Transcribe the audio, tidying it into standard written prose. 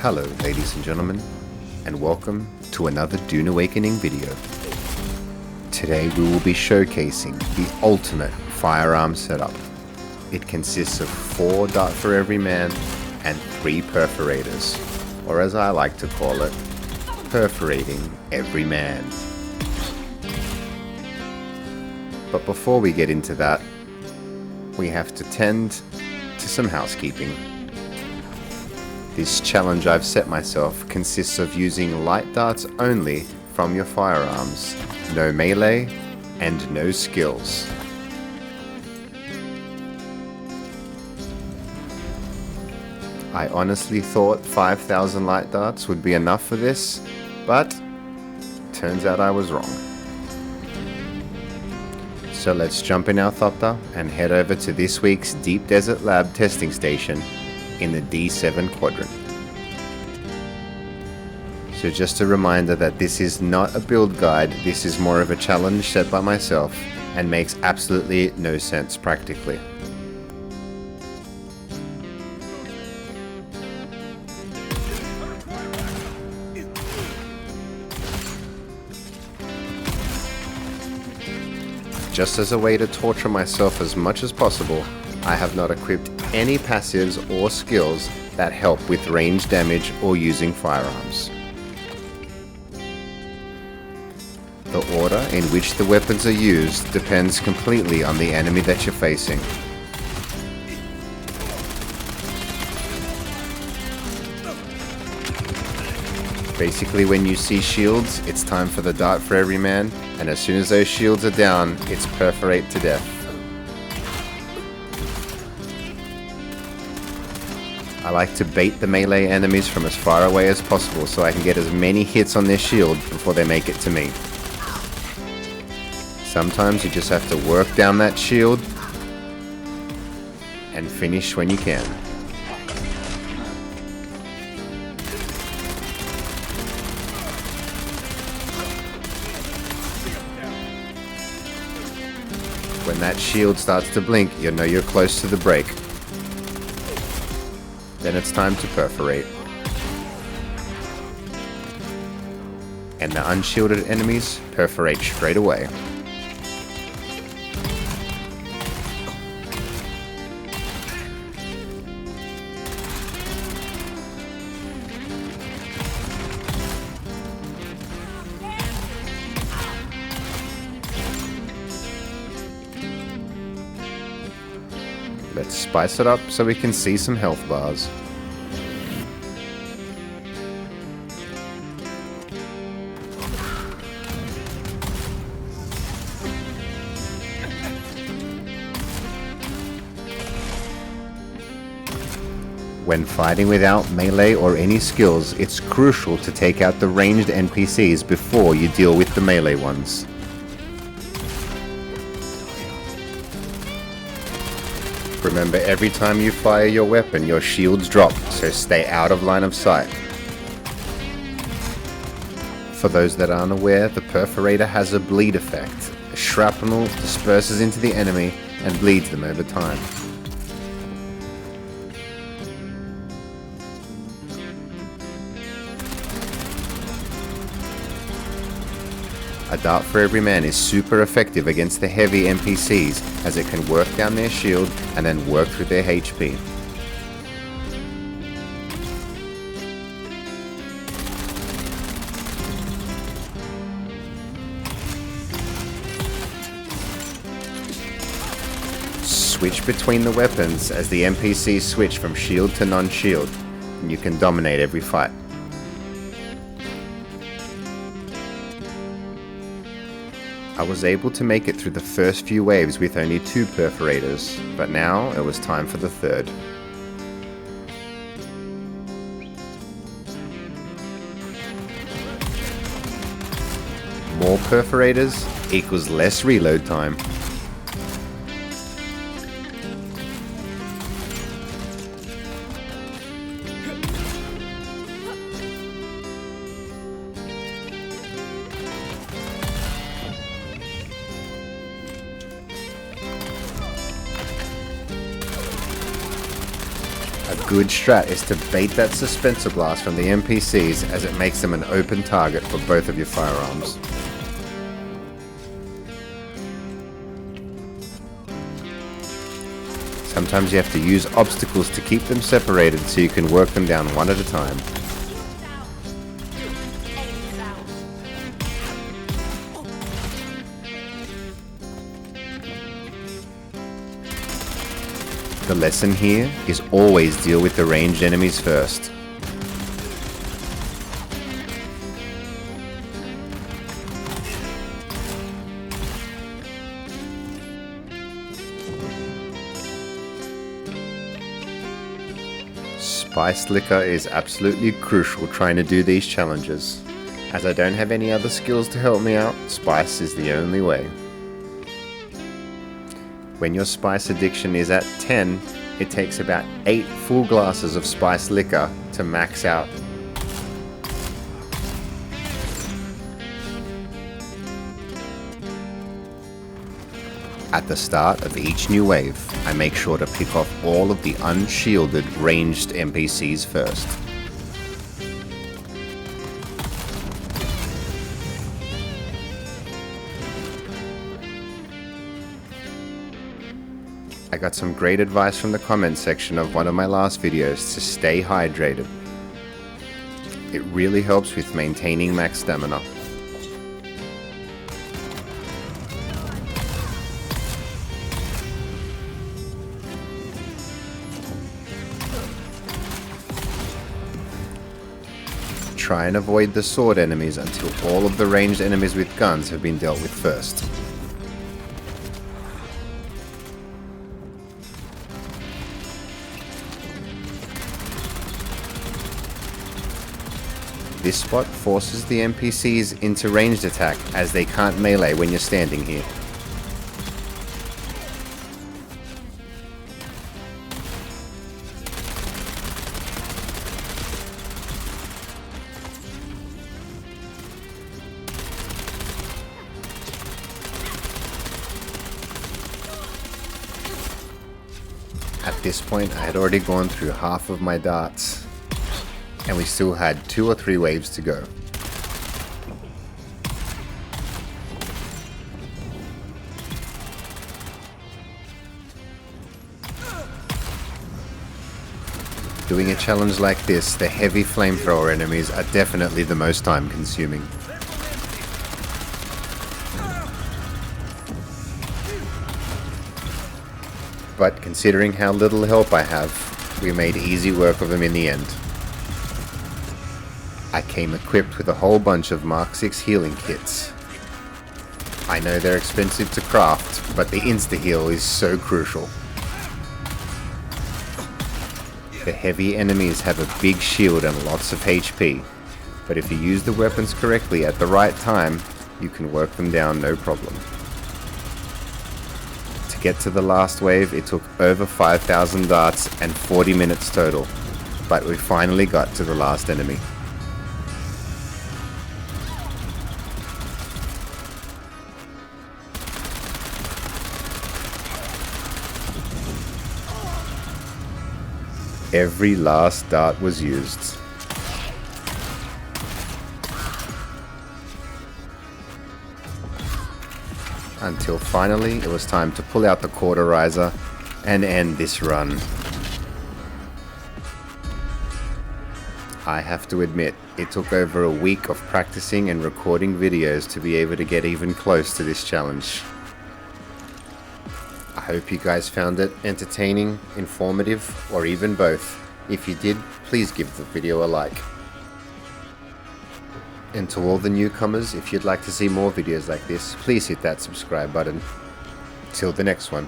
Hello ladies and gentlemen, and welcome to another Dune Awakening video. Today we will be showcasing the ultimate firearm setup. It consists of 4 dart for every man and 3 perforators, or as I like to call it, perforating every man. But before we get into that, we have to tend to some housekeeping. This challenge I've set myself consists of using light darts only from your firearms, no melee and no skills. I honestly thought 5,000 light darts would be enough for this, but turns out I was wrong. So let's jump in our thopter and head over to this week's Deep Desert Lab testing station in the D7 quadrant. So just a reminder that this is not a build guide, this is more of a challenge set by myself and makes absolutely no sense practically. Just as a way to torture myself as much as possible, I have not equipped any passives or skills that help with range damage or using firearms. The order in which the weapons are used depends completely on the enemy that you're facing. Basically, when you see shields, it's time for the dart for every man, and as soon as those shields are down, it's perforate to death. I like to bait the melee enemies from as far away as possible so I can get as many hits on their shield before they make it to me. Sometimes you just have to work down that shield and finish when you can. When that shield starts to blink, you know you're close to the break. Then it's time to perforate. And the unshielded enemies perforate straight away. Let's spice it up so we can see some health bars. When fighting without melee or any skills, it's crucial to take out the ranged NPCs before you deal with the melee ones. Remember, every time you fire your weapon, your shields drop, so stay out of line of sight. For those that aren't aware, the perforator has a bleed effect. Shrapnel disperses into the enemy and bleeds them over time. A dart for every man is super effective against the heavy NPCs as it can work down their shield and then work through their HP. Switch between the weapons as the NPCs switch from shield to non-shield, and you can dominate every fight. I was able to make it through the first few waves with only 2 perforators, but now it was time for the 3rd. More perforators equals less reload time. good strat is to bait that suspensor blast from the NPCs, as it makes them an open target for both of your firearms. Sometimes you have to use obstacles to keep them separated so you can work them down one at a time. The lesson here is always deal with the ranged enemies first. Spiced liquor is absolutely crucial trying to do these challenges. As I don't have any other skills to help me out, spice is the only way. When your spice addiction is at 10, it takes about 8 full glasses of spiced liquor to max out. At the start of each new wave, I make sure to pick off all of the unshielded ranged NPCs first. I got some great advice from the comments section of one of my last videos to stay hydrated. It really helps with maintaining max stamina. Try and avoid the sword enemies until all of the ranged enemies with guns have been dealt with first. This spot forces the NPCs into ranged attack, as they can't melee when you're standing here. At this point, I had already gone through half of my darts, and we still had 2 or 3 waves to go. Doing a challenge like this, the heavy flamethrower enemies are definitely the most time consuming. But considering how little help I have, we made easy work of them in the end. I came equipped with a whole bunch of Mark 6 healing kits. I know they're expensive to craft, but the insta-heal is so crucial. The heavy enemies have a big shield and lots of HP, but if you use the weapons correctly at the right time, you can work them down no problem. To get to the last wave, it took over 5,000 darts and 40 minutes total, but we finally got to the last enemy. Every last dart was used. Until finally it was time to pull out the cauterizer and end this run. I have to admit, it took over a week of practicing and recording videos to be able to get even close to this challenge. I hope you guys found it entertaining, informative, or even both. If you did, please give the video a like. And to all the newcomers, if you'd like to see more videos like this, please hit that subscribe button. Till the next one.